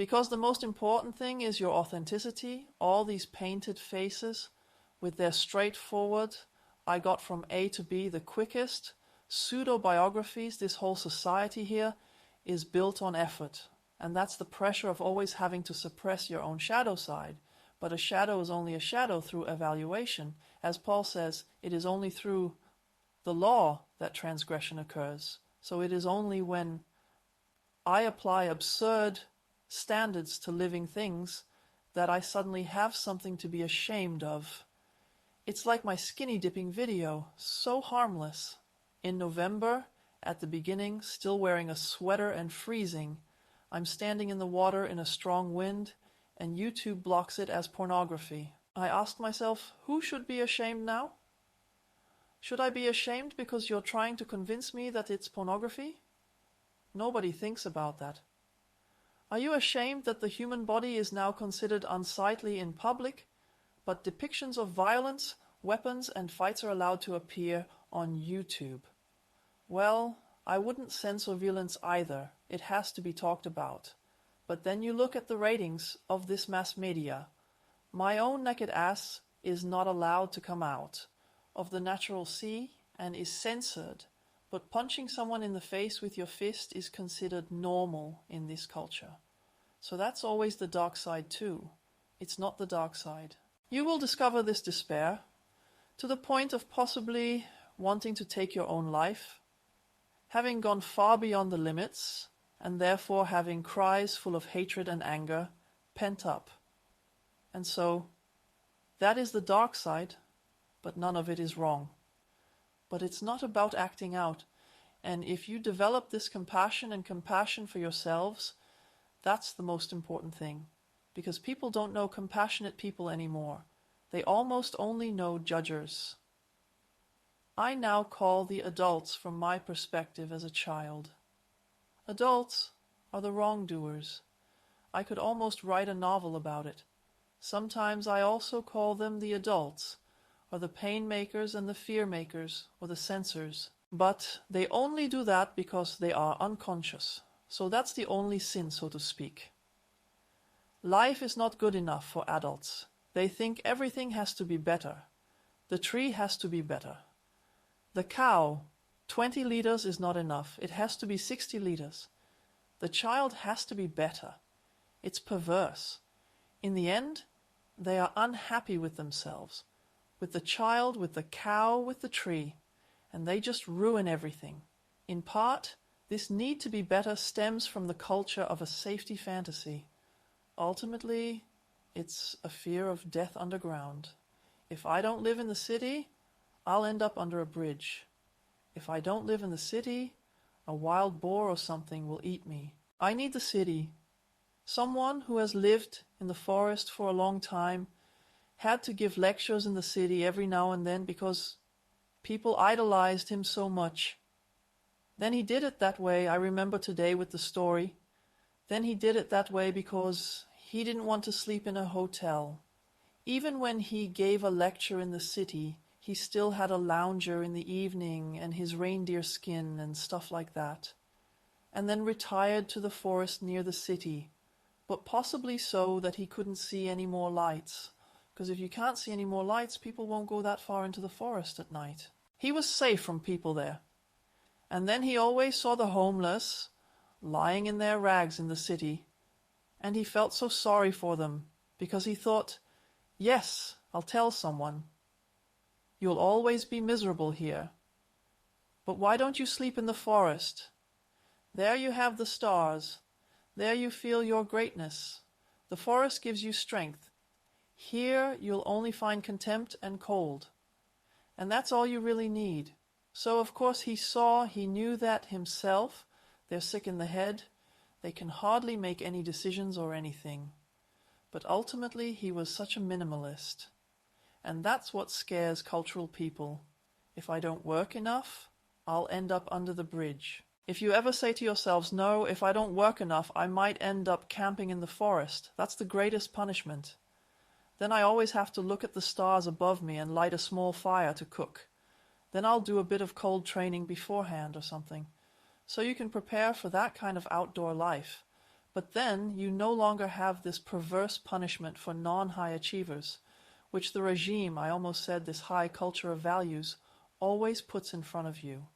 Because the most important thing is your authenticity. All these painted faces with their straightforward, I got from A to B the quickest, pseudo-biographies, this whole society here is built on effort. And that's the pressure of always having to suppress your own shadow side. But a shadow is only a shadow through evaluation. As Paul says, it is only through the law that transgression occurs. So it is only when I apply absurd standards to living things that I suddenly have something to be ashamed of. It's like my skinny dipping video, so harmless. In November, at the beginning, still wearing a sweater and freezing, I'm standing in the water in a strong wind, and YouTube blocks it as pornography. I asked myself, who should be ashamed now? Should I be ashamed because you're trying to convince me that it's pornography? Nobody thinks about that. Are you ashamed that the human body is now considered unsightly in public, but depictions of violence, weapons, and fights are allowed to appear on YouTube? Well, I wouldn't censor violence either. It has to be talked about. But then you look at the ratings of this mass media. My own naked ass is not allowed to come out of the natural sea and is censored. But punching someone in the face with your fist is considered normal in this culture. So that's always the dark side too. It's not the dark side. You will discover this despair to the point of possibly wanting to take your own life, having gone far beyond the limits, and therefore having cries full of hatred and anger pent up. And so, that is the dark side, but none of it is wrong. But it's not about acting out. And if you develop this compassion and compassion for yourselves, that's the most important thing. Because people don't know compassionate people anymore. They almost only know judgers. I now call the adults from my perspective as a child. Adults are the wrongdoers. I could almost write a novel about it. Sometimes I also call them the adults, or the pain makers and the fear makers, or the censors. But they only do that because they are unconscious. So that's the only sin, so to speak. Life is not good enough for adults. They think everything has to be better. The tree has to be better. The cow, 20 liters is not enough. It has to be 60 liters. The child has to be better. It's perverse. In the end, they are unhappy with themselves, with the child, with the cow, with the tree, and they just ruin everything. In part, this need to be better stems from the culture of a safety fantasy. Ultimately, it's a fear of death underground. If I don't live in the city, I'll end up under a bridge. If I don't live in the city, a wild boar or something will eat me. I need the city. Someone who has lived in the forest for a long time had to give lectures in the city every now and then because people idolized him so much. Then he did it that way, I remember today with the story. Then he did it that way because he didn't want to sleep in a hotel. Even when he gave a lecture in the city, he still had a lounger in the evening and his reindeer skin and stuff like that. And then retired to the forest near the city, but possibly so that he couldn't see any more lights. Because if you can't see any more lights, people won't go that far into the forest at night. He was safe from people there. And then he always saw the homeless lying in their rags in the city, and he felt so sorry for them, because he thought, yes, I'll tell someone. You'll always be miserable here. But why don't you sleep in the forest? There you have the stars. There you feel your greatness. The forest gives you strength. Here you'll only find contempt and cold. And that's all you really need. So of course he knew that himself. They're sick in the head. They can hardly make any decisions or anything. But ultimately he was such a minimalist. And that's what scares cultural people. If I don't work enough, I'll end up under the bridge. If you ever say to yourselves, no, if I don't work enough, I might end up camping in the forest. That's the greatest punishment. Then I always have to look at the stars above me and light a small fire to cook. Then I'll do a bit of cold training beforehand or something. So you can prepare for that kind of outdoor life. But then you no longer have this perverse punishment for non-high achievers, which the regime, I almost said this high culture of values, always puts in front of you.